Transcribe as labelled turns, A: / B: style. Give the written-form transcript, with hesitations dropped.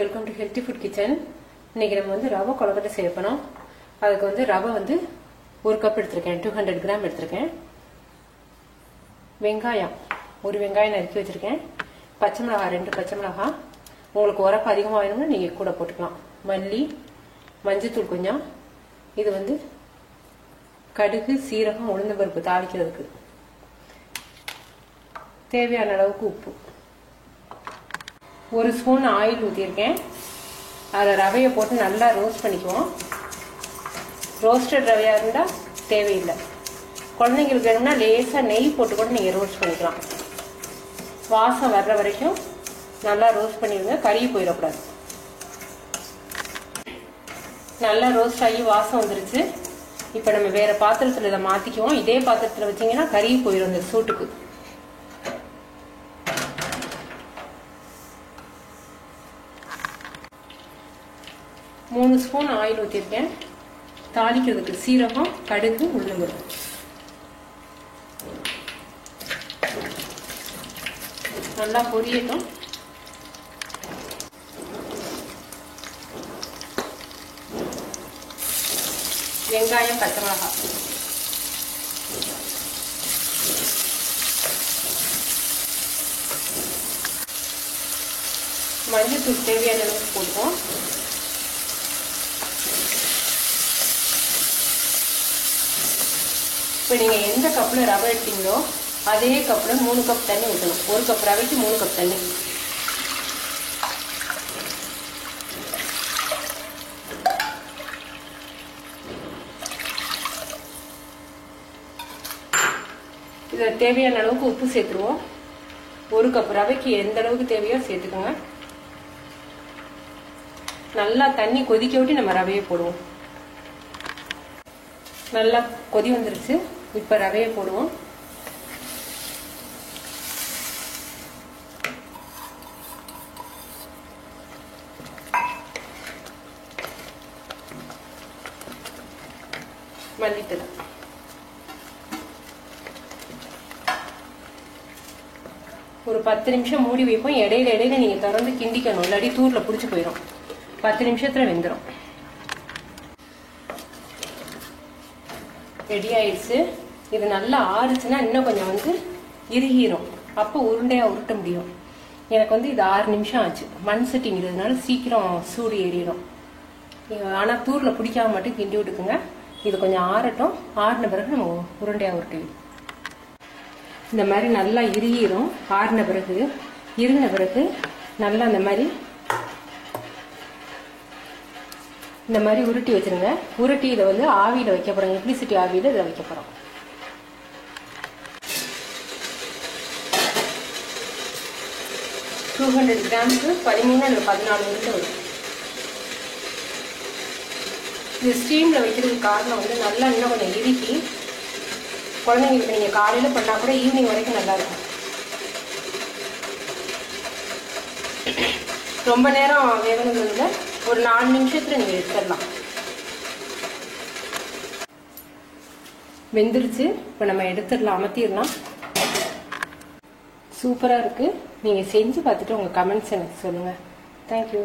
A: Welcome to healthy food kitchen. இன்னைக்கு நம்ம வந்து ரவை கொழுக்கட்டை செய்ய போறோம். அதுக்கு வந்து ரவை வந்து 1 கப் எடுத்திருக்கேன், 200 கிராம் எடுத்திருக்கேன். வெங்காயம் 1 வெங்காயம் நறுக்கி வச்சிருக்கேன். பச்சை மிளகாய் 2 பச்சை மிளகாய். உங்களுக்கு உரப்பு அதிகமாக வேணும்னா நீங்க கூட போட்டுக்கலாம். மல்லி, மஞ்சத்தூள் கொஞ்சம். இது வந்து கடுகு, சீரகம், உளுந்தம்பருப்பு தாளிக்கிறதுக்கு. தேவையான அளவுக்கு உப்பு. 1 ஸ்பூன் ஆயில் ஊற்றிருக்கேன். அதில் ரவையை போட்டு நல்லா ரோஸ்ட் பண்ணிக்குவோம். ரோஸ்டட் ரவையாக இருந்தால் தேவையில்லை. குழந்தைங்களுக்கு வேணும்னா லேசாக நெய் போட்டு கூட நீங்கள் ரோஸ்ட் பண்ணிக்கலாம். வாசம் வர்ற வரைக்கும் நல்லா ரோஸ்ட் பண்ணிடுங்க, கறி போயிடக்கூடாது. நல்லா ரோஸ்ட் ஆகி வாசம் வந்துருச்சு. இப்போ நம்ம வேற பாத்திரத்தில் இதை மாற்றிக்குவோம். இதே பாத்திரத்தில் வச்சிங்கன்னா கறி போயிடும் இந்த சூட்டுக்கு. மூணு ஸ்பூன் ஆயில் ஊற்றிருக்கேன். தாளிக்கிறதுக்கு சீரகம், கடுகு, உளுந்தம்பருப்பு. நல்லா பொரியட்டும். வெங்காயம், பச்சை மிளகாய். மஞ்சள் தேவையான அளவுக்கு போடுவோம். இப்போ நீங்கள் எந்த கப்பில் ரவை எடுத்தீங்களோ அதே கப்பில் 3 கப் தண்ணி ஊற்றணும். 1 கப் ரவைக்கு 3 கப் தண்ணி. இதில் தேவையான அளவுக்கு உப்பு சேர்த்துருவோம். 1 கப் ரவைக்கு எந்த அளவுக்கு தேவையோ சேர்த்துக்கோங்க. நல்லா தண்ணி கொதிக்க விட்டு நம்ம ரவையை போடுவோம். நல்லா கொதி வந்துருச்சு. இப்போ ரவையை போடுவோம். மல்லித்தூள். ஒரு 10 நிமிஷம் மூடி வைப்போம். இடையில நீங்க திறந்து கிண்டிக்கணும், இல்லாட்டி தூர்ல புடிச்சு போயிடும். 10 நிமிஷத்துல வெந்துடும். ரெடி ஆயிடுச்சு. இது நல்லா ஆறுச்சுன்னா இன்னும் கொஞ்சம் வந்து இறுகிரும். அப்போ உருண்டையா உருட்ட முடியும். எனக்கு வந்து இது 6 நிமிஷம் ஆச்சு. மண் சட்டிங்கிறதுனால சீக்கிரம் சூடு ஏறிடும். ஆனா தூர்ல பிடிக்காம மட்டும் கிண்டி விட்டுக்குங்க. இது கொஞ்சம் ஆறட்டும். ஆறின பிறகு நம்ம உருண்டையா உருட்டுவோம். இந்த மாதிரி நல்லா இறுகிரும். ஆறின பிறகு இறுகின பிறகு நல்லா இந்த மாதிரி உருட்டி வச்சிருங்க. உருட்டி இதை வந்து ஆவியில வைக்க போறோம். எலக்ட்ரிசிட்டி ஆவியில இதை வைக்க போறோம். டூ 200 கிராமுக்கு 13 அல்லது 14 உருண்டை வரும். இது ஸ்டீம்ல வைக்கிறதுக்கு காரணம் வந்து நல்லா இன்னும் கொஞ்சம் இறுக்கி குழந்தைங்களுக்கு நீங்க காலையில பண்ணா கூட ஈவினிங் வரைக்கும் நல்லா இருக்கும். ரொம்ப நேரம் வேகணுங்கிறதுல ஒரு 4 நிமிஷத்துல நீங்க எடுத்துடலாம். வெந்துருச்சு. இப்ப நம்ம எடுத்துடலாம், அமர்த்திடலாம். சூப்பரா இருக்கு. நீங்க செஞ்சு பார்த்துட்டு உங்க கமெண்ட்ஸ் எனக்கு சொல்லுங்க. தேங்க்யூ.